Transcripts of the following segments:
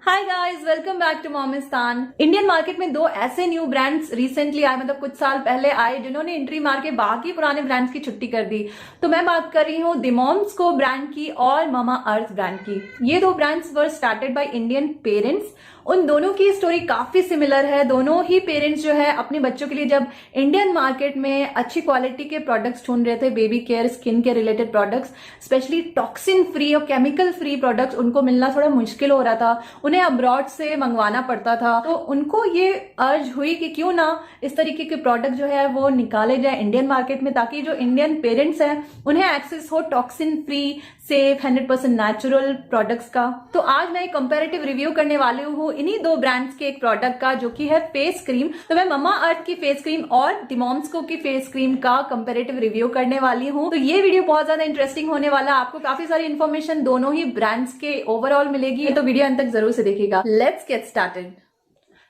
Hi guys, welcome back to Momistan. Indian market में दो ऐसे न्यू ब्रांड्स रिसेंटली आए, मतलब कुछ साल पहले आए, जिन्होंने एंट्री मार के बाकी पुराने ब्रांड्स की छुट्टी कर दी। तो मैं बात कर रही हूँ द मॉम्स ब्रांड की और मामा अर्थ ब्रांड की। ये दो brands were started by Indian parents. उन दोनों की स्टोरी काफी सिमिलर है। दोनों ही पेरेंट्स जो है अपने बच्चों के लिए जब इंडियन मार्केट में अच्छी क्वालिटी के प्रोडक्ट्स ढूंढ रहे थे, baby care, skin care related products, specially toxin free और केमिकल फ्री प्रोडक्ट्स, उनको मिलना थोड़ा मुश्किल हो रहा था, उन्हें अब्रॉड से मंगवाना पड़ता था। तो उनको ये अर्ज हुई कि क्यों ना इस तरीके के प्रोडक्ट जो है वो निकाले जाए इंडियन मार्केट में, ताकि जो इंडियन पेरेंट्स हैं उन्हें एक्सेस हो toxin free, safe, 100% natural products का। तो आज मैं एक कंपैरेटिव रिव्यू करने वाली हूँ इन्हीं दो ब्रांड्स के एक प्रोडक्ट का, जो कि है फेस क्रीम। तो मैं ममा अर्थ की फेस क्रीम और द मॉम्स की फेस क्रीम का कंपैरेटिव रिव्यू करने वाली हूँ। तो ये वीडियो बहुत ज्यादा इंटरेस्टिंग होने वाला है। आपको काफी सारी इन्फॉर्मेशन दोनों ही ब्रांड्स के ओवरऑल मिलेगी, तो वीडियो अंत तक जरूर से देखिएगा। Let's get started.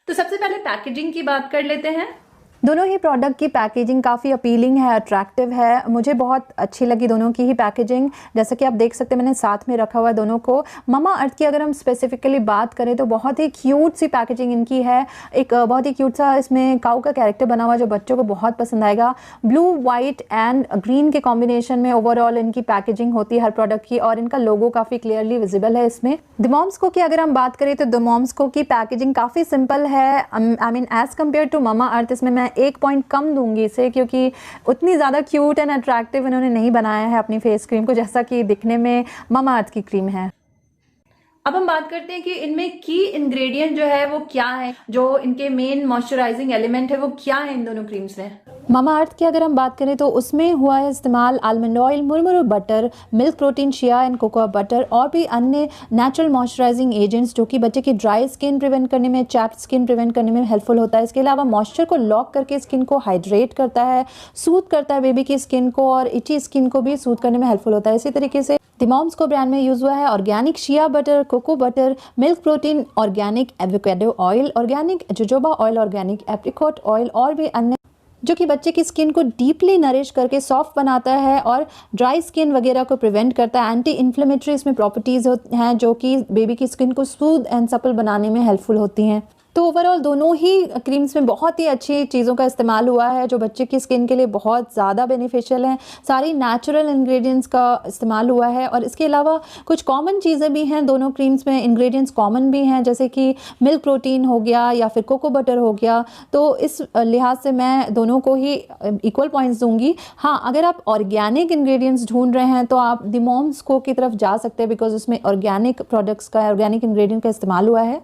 तो सबसे पहले पैकेजिंग की बात कर लेते हैं। दोनों ही प्रोडक्ट की पैकेजिंग काफ़ी अपीलिंग है, अट्रैक्टिव है। मुझे बहुत अच्छी लगी दोनों की ही पैकेजिंग। जैसा कि आप देख सकते हैं मैंने साथ में रखा हुआ है दोनों को। ममा अर्थ की अगर हम स्पेसिफिकली बात करें तो बहुत ही क्यूट सी पैकेजिंग इनकी है। एक बहुत ही क्यूट सा इसमें काऊ का कैरेक्टर बना हुआ जो बच्चों को बहुत पसंद आएगा। ब्लू, वाइट एंड ग्रीन के कॉम्बिनेशन में ओवरऑल इनकी पैकेजिंग होती है हर प्रोडक्ट की, और इनका लोगो काफ़ी क्लियरली विजिबल है इसमें। द मॉम्स की अगर हम बात करें तो द मॉम्स की पैकेजिंग काफ़ी सिंपल है। I mean as compared to Mamaearth, इसमें मैं एक पॉइंट कम दूंगी इसे, क्योंकि उतनी ज़्यादा क्यूट एंड अट्रैक्टिव इन्होंने नहीं बनाया है अपनी फेस क्रीम को, जैसा कि दिखने में ममा अर्थ की क्रीम है। अब हम बात करते हैं कि इनमें की इंग्रेडिएंट जो है वो क्या है, जो इनके मेन मॉइस्चराइजिंग एलिमेंट है वो क्या है इन दोनों क्रीम्स में। ममा अर्थ की अगर हम बात करें तो उसमें हुआ है इस्तेमाल almond oil, murumuru butter, milk protein, shea and cocoa butter और भी अन्य नेचुरल मॉइस्चराइजिंग एजेंट्स, जो कि बच्चे की ड्राई स्किन प्रिवेंट करने में, चैप्ड स्किन प्रिवेंट करने में हेल्पफुल होता है। इसके अलावा मॉइस्चर को लॉक करके स्किन को हाइड्रेट करता है, सूद करता है बेबी की स्किन को, और इची स्किन को भी सूद करने में हेल्पफुल होता है। इसी तरीके से द मॉम्स ब्रांड में यूज़ हुआ है organic shea butter, cocoa butter, milk protein, organic avocado oil, organic jojoba oil, organic apricot oil और भी अन्य, जो कि बच्चे की स्किन को डीपली नरिश करके सॉफ्ट बनाता है और ड्राई स्किन वगैरह को प्रिवेंट करता है। एंटी इन्फ्लेमेटरी इसमें प्रॉपर्टीज़ हैं जो कि बेबी की स्किन को स्मूथ एंड सपल बनाने में हेल्पफुल होती हैं। तो ओवरऑल दोनों ही क्रीम्स में बहुत ही अच्छी चीज़ों का इस्तेमाल हुआ है जो बच्चे की स्किन के लिए बहुत ज़्यादा बेनिफिशियल हैं। सारी नेचुरल इंग्रेडिएंट्स का इस्तेमाल हुआ है, और इसके अलावा कुछ कॉमन चीज़ें भी हैं दोनों क्रीम्स में। इंग्रेडिएंट्स कॉमन भी हैं, जैसे कि मिल्क प्रोटीन हो गया या फिर कोको बटर हो गया। तो इस लिहाज से मैं दोनों को ही इक्वल पॉइंट्स दूंगी। हाँ, अगर आप ऑर्गेनिक इंग्रेडिएंट्स ढूंढ रहे हैं तो आप द मॉम्स की तरफ जा सकते हैं, बिकॉज उसमें ऑर्गेनिक प्रोडक्ट्स का, ऑर्गेनिक इंग्रेडिएंट का इस्तेमाल हुआ है।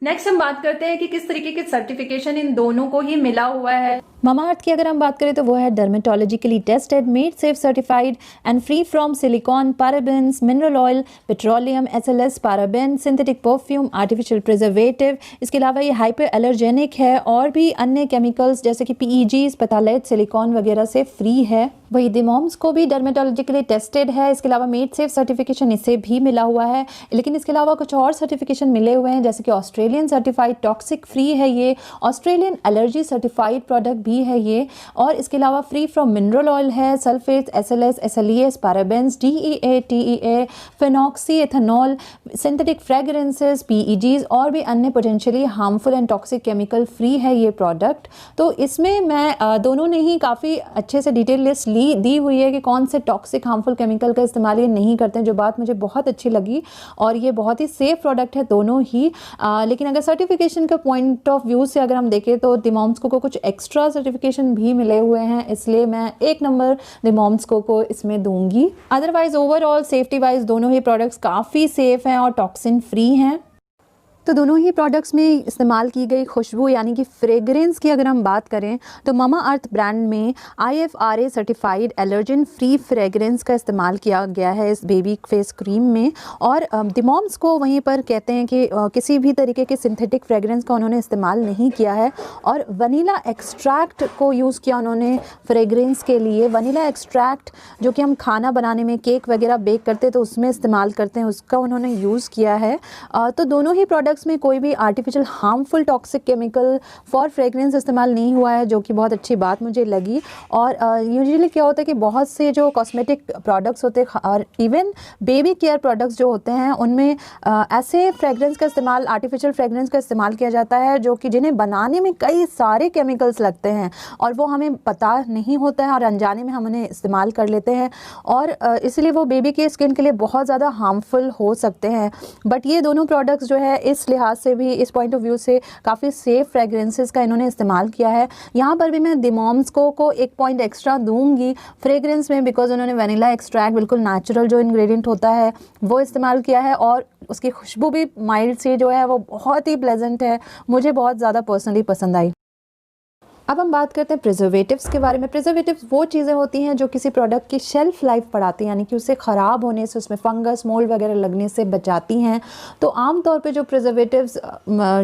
नेक्स्ट हम बात करते हैं कि किस तरीके के सर्टिफिकेशन इन दोनों को ही मिला हुआ है। ममा अर्थ की अगर हम बात करें तो वो है dermatologically tested, made safe certified and free from silicon, parabens, mineral oil, petroleum, SLS, paraben, synthetic perfume, artificial preservative. इसके अलावा ये हाइपर एलर्जेनिक है और भी अन्य केमिकल्स जैसे कि PEGs, पतालेट, सिलिकॉन वगैरह से फ्री है। वही द मॉम्स को भी डर्मेटोलॉजिकली टेस्टेड है। इसके अलावा मेड सेफ सर्टिफिकेशन इसे भी मिला हुआ है, लेकिन इसके अलावा कुछ और सर्टिफिकेशन मिले हुए हैं, जैसे कि ऑस्ट्रेलियन सर्टिफाइड टॉक्सिक फ्री है ये, ऑस्ट्रेलियन एलर्जी सर्टिफाइड प्रोडक्ट भी है ये, और इसके अलावा फ्री फ्रॉम मिनरल ऑयल है, sulphates, SLS, SLES, parabens, DEA, TEA, phenoxy ethanol, synthetic fragrances, PEGs और भी अन्य potentially harmful and toxic chemical free है ये प्रोडक्ट। तो इसमें मैं दोनों ने ही काफ़ी अच्छे से डिटेल लिस्ट दी हुई है कि कौन से टॉक्सिक हार्मफुल केमिकल का इस्तेमाल ये नहीं करते हैं, जो बात मुझे बहुत अच्छी लगी। और ये बहुत ही सेफ प्रोडक्ट है दोनों ही। लेकिन अगर सर्टिफिकेशन का पॉइंट ऑफ व्यू से अगर हम देखें तो द मॉम्स को कुछ एक्स्ट्रा सर्टिफिकेशन भी मिले हुए हैं, इसलिए मैं 1 नंबर द मॉम्स को इसमें दूंगी। अदरवाइज ओवरऑल सेफ्टी वाइज दोनों ही प्रोडक्ट्स काफ़ी सेफ हैं और टॉक्सिन फ्री हैं। तो दोनों ही प्रोडक्ट्स में इस्तेमाल की गई खुशबू यानी कि फ्रेगरेंस की अगर हम बात करें तो ममा अर्थ ब्रांड में IFRA certified allergen free fragrance का इस्तेमाल किया गया है इस बेबी फेस क्रीम में। और द मॉम्स को वहीं पर कहते हैं कि किसी भी तरीके के सिंथेटिक फ्रेगरेंस का उन्होंने इस्तेमाल नहीं किया है, और वनीला एक्सट्रैक्ट को यूज़ किया उन्होंने फ्रेगरेंस के लिए। वनीला एक्सट्रैक्ट जो कि हम खाना बनाने में, केक वगैरह बेक करते तो उसमें इस्तेमाल करते हैं, उसका उन्होंने यूज़ किया है। तो दोनों ही प्रोडक्ट प्रोडक्ट्स में कोई भी artificial harmful toxic chemical for fragrance इस्तेमाल नहीं हुआ है, जो कि बहुत अच्छी बात मुझे लगी। और यूजुअली क्या होता है कि बहुत से जो कॉस्मेटिक प्रोडक्ट्स होते हैं और इवन बेबी केयर प्रोडक्ट्स जो होते हैं उनमें ऐसे फ्रेगरेंस का इस्तेमाल, आर्टिफिशियल फ्रेगरेंस का इस्तेमाल किया जाता है जो कि जिन्हें बनाने में कई सारे केमिकल्स लगते हैं और वो हमें पता नहीं होता है और अनजाने में हम उन्हें इस्तेमाल कर लेते हैं और इसलिए वो बेबी के स्किन के लिए बहुत ज़्यादा हार्मफुल हो सकते हैं। बट ये दोनों प्रोडक्ट्स जो है इस लिहाज से भी, इस पॉइंट ऑफ व्यू से काफ़ी सेफ फ्रेगरेंसेस का इन्होंने इस्तेमाल किया है। यहाँ पर भी मैं दिमॉम्स को एक पॉइंट एक्स्ट्रा दूंगी फ्रेगरेंस में, बिकॉज उन्होंने वनीला एक्सट्रैक्ट, बिल्कुल नेचुरल जो इंग्रेडिएंट होता है वो इस्तेमाल किया है और उसकी खुशबू भी माइल्ड सी जो है वो बहुत ही प्लेजेंट है, मुझे बहुत ज़्यादा पर्सनली पसंद आई। अब हम बात करते हैं प्रिजर्वेटिव्स के बारे में। प्रिजर्वेटिव्स वो चीज़ें होती हैं जो किसी प्रोडक्ट की शेल्फ़ लाइफ बढ़ाती हैं, यानी कि उसे ख़राब होने से, उसमें फंगस, मोल्ड वगैरह लगने से बचाती हैं। तो आम तौर पे जो प्रिजर्वेटिव्स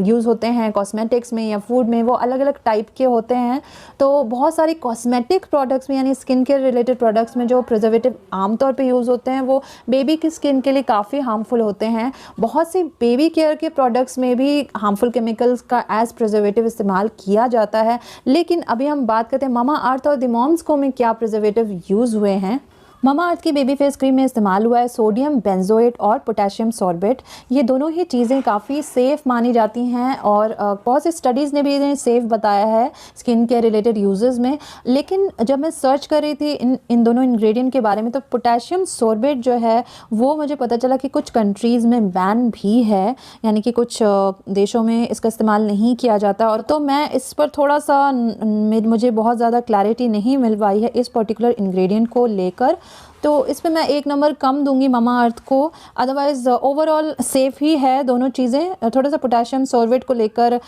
यूज़ होते हैं कॉस्मेटिक्स में या फूड में, वो अलग अलग टाइप के होते हैं। तो बहुत सारी कॉस्मेटिक प्रोडक्ट्स में, यानी स्किन केयर रिलेटेड प्रोडक्ट्स में जो प्रिजर्वेटिव आमतौर पर यूज़ होते हैं वो बेबी की स्किन के लिए काफ़ी हार्मफुल होते हैं। बहुत सी बेबी केयर के प्रोडक्ट्स में भी हार्मफुल केमिकल्स का एज प्रिजर्वेटिव इस्तेमाल किया जाता है। लेकिन अभी हम बात करते हैं मामा अर्थ और दिमॉम्स को में क्या प्रिजर्वेटिव यूज़ हुए हैं। मामा अर्थ की बेबी फेस क्रीम में इस्तेमाल हुआ है सोडियम बेंजोएट और पोटेशियम सॉर्बेट। ये दोनों ही चीज़ें काफ़ी सेफ़ मानी जाती हैं और बहुत सी स्टडीज़ ने भी इन्हें सेफ़ बताया है स्किन केयर रिलेटेड यूजेस में। लेकिन जब मैं सर्च कर रही थी इन दोनों इंग्रेडिएंट के बारे में, तो पोटेशियम सॉर्बेट जो है वो मुझे पता चला कि कुछ कंट्रीज़ में बैन भी है, यानी कि कुछ देशों में इसका इस्तेमाल नहीं किया जाता। और तो मैं इस पर थोड़ा सा मुझे बहुत ज़्यादा क्लैरिटी नहीं मिल पाई है इस पर्टिकुलर इंग्रेडिएंट को लेकर, तो इस पे मैं 1 नंबर कम दूंगी मामा अर्थ को। अदरवाइज़ ओवरऑल सेफ़ ही है दोनों चीज़ें। थोड़ा सा पोटेशियम सॉर्बेट को लेकर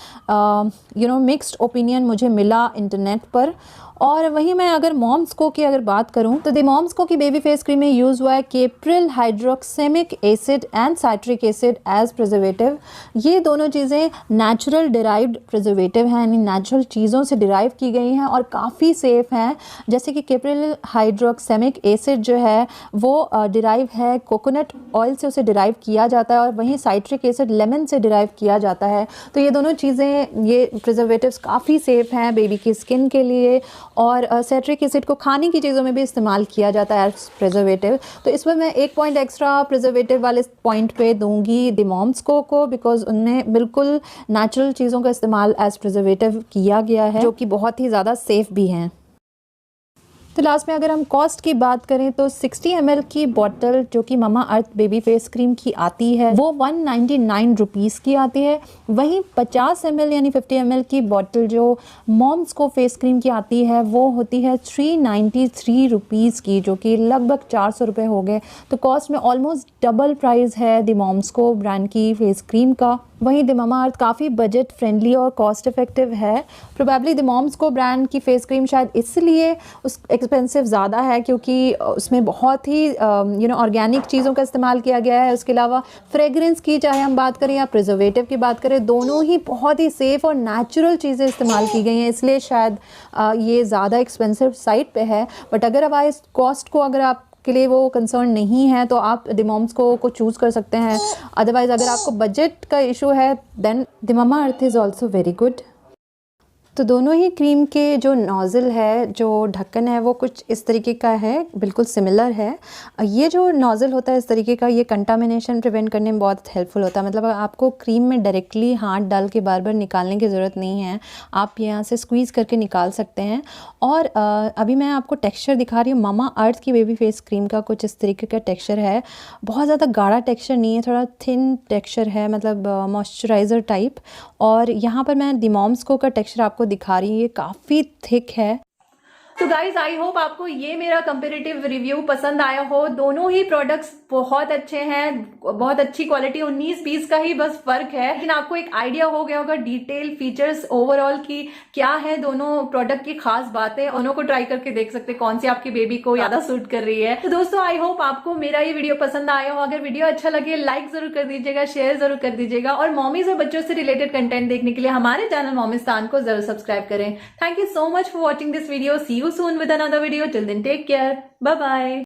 मिक्स्ड ओपिनियन मुझे मिला इंटरनेट पर। और वहीं मैं अगर मॉम्सको की अगर बात करूं तो द मॉम्सको की बेबी फेस क्रीम में यूज़ हुआ है capryl hydroxamic acid and citric acid as preservative. ये दोनों चीज़ें नेचुरल डिराइव्ड प्रिजर्वेटिव हैं, यानी नेचुरल चीज़ों से डिराइव की गई हैं और काफ़ी सेफ़ हैं। जैसे कि कैप्रिल हाइड्रोक्सेमिक एसिड जो है वो डिराइव है कोकोनट ऑयल से, उसे डिराइव किया जाता है, और वहीं साइट्रिक एसिड लेमन से डिराइव किया जाता है। तो ये दोनों चीज़ें, ये प्रिजर्वेटिव्स काफ़ी सेफ़ हैं बेबी की स्किन के लिए। और साइट्रिक एसिड को खाने की चीज़ों में भी इस्तेमाल किया जाता है एज प्रिजर्वेटिव। तो इस पर मैं 1 पॉइंट एक्स्ट्रा प्रिजर्वेटिव वाले पॉइंट पे दूंगी द मॉम्सको को, बिकॉज उनने बिल्कुल नेचुरल चीज़ों का इस्तेमाल एज प्रिजर्वेटिव किया गया है, जो कि बहुत ही ज़्यादा सेफ़ भी हैं। तो लास्ट में अगर हम कॉस्ट की बात करें तो 60 ml की बॉटल जो कि मामा अर्थ बेबी फेस क्रीम की आती है वो 199 रुपीज़ की आती है। वहीं 50 ml यानी 50 ml की बॉटल जो मॉम्सको फेस क्रीम की आती है वो होती है 393 रुपीज़ की, जो कि लगभग 400 रुपये हो गए। तो कॉस्ट में ऑलमोस्ट डबल प्राइस है द मॉम्सको ब्रांड की फेस क्रीम का। वहीं द मामा अर्थ काफ़ी बजट फ्रेंडली और कॉस्ट इफेक्टिव है। प्रोबेबली द मॉम्सको ब्रांड की फेस क्रीम शायद इसलिए उस एक्सपेंसिव ज़्यादा है क्योंकि उसमें बहुत ही ऑर्गेनिक चीज़ों का इस्तेमाल किया गया है। उसके अलावा फ्रेगरेंस की चाहे हम बात करें या प्रिजर्वेटिव की बात करें, दोनों ही बहुत ही सेफ़ और नेचुरल चीज़ें इस्तेमाल की गई हैं, इसलिए शायद ये ज़्यादा एक्सपेंसिव साइड पे है। बट अगर अदरवाइज कॉस्ट को अगर आप के लिए वो कंसर्न नहीं है तो आप द मॉम्सको को चूज़ कर सकते हैं। अदरवाइज़ अगर आपको बजट का इशू है then the Mamaearth is also very good. तो दोनों ही क्रीम के जो नोज़ल है, जो ढक्कन है, वो कुछ इस तरीके का है, बिल्कुल सिमिलर है। ये जो नोज़ल होता है इस तरीके का, ये कंटामिनेशन प्रिवेंट करने में बहुत हेल्पफुल होता है। मतलब आपको क्रीम में डायरेक्टली हाथ डाल के बार बार निकालने की ज़रूरत नहीं है, आप यहाँ से स्क्वीज़ करके निकाल सकते हैं। और अभी मैं आपको टेक्सचर दिखा रही हूँ। मामा अर्थ की बेबी फेस क्रीम का कुछ इस तरीके का टेक्सचर है, बहुत ज़्यादा गाढ़ा टेक्सचर नहीं है, थोड़ा थिन टेक्सचर है, मतलब मॉइस्चराइज़र टाइप। और यहाँ पर मैं द मॉम्सको का टेक्सचर आपको दिखा रही हूँ, ये काफ़ी थिक है। तो गाइज आई होप आपको ये मेरा कंपेरेटिव रिव्यू पसंद आया हो। दोनों ही प्रोडक्ट्स बहुत अच्छे हैं, बहुत अच्छी क्वालिटी, 19-20 का ही बस फर्क है, लेकिन आपको एक आइडिया हो गया होगा डिटेल फीचर्स ओवरऑल की क्या है दोनों प्रोडक्ट की खास बातें। उन्हों को ट्राई करके देख सकते हैं कौन सी आपकी बेबी को ज्यादा सूट कर रही है। तो दोस्तों आई होप आपको मेरा ये वीडियो पसंद आया हो। अगर वीडियो अच्छा लगे लाइक जरूर कर दीजिएगा, शेयर जरूर कर दीजिएगा, और मॉमीज और बच्चों से रिलेटेड कंटेंट देखने के लिए हमारे चैनल मॉमिस्तान को जरूर सब्सक्राइब करें। Thank you so much for watching this video. See you soon with another video. Till then, take care. Bye bye.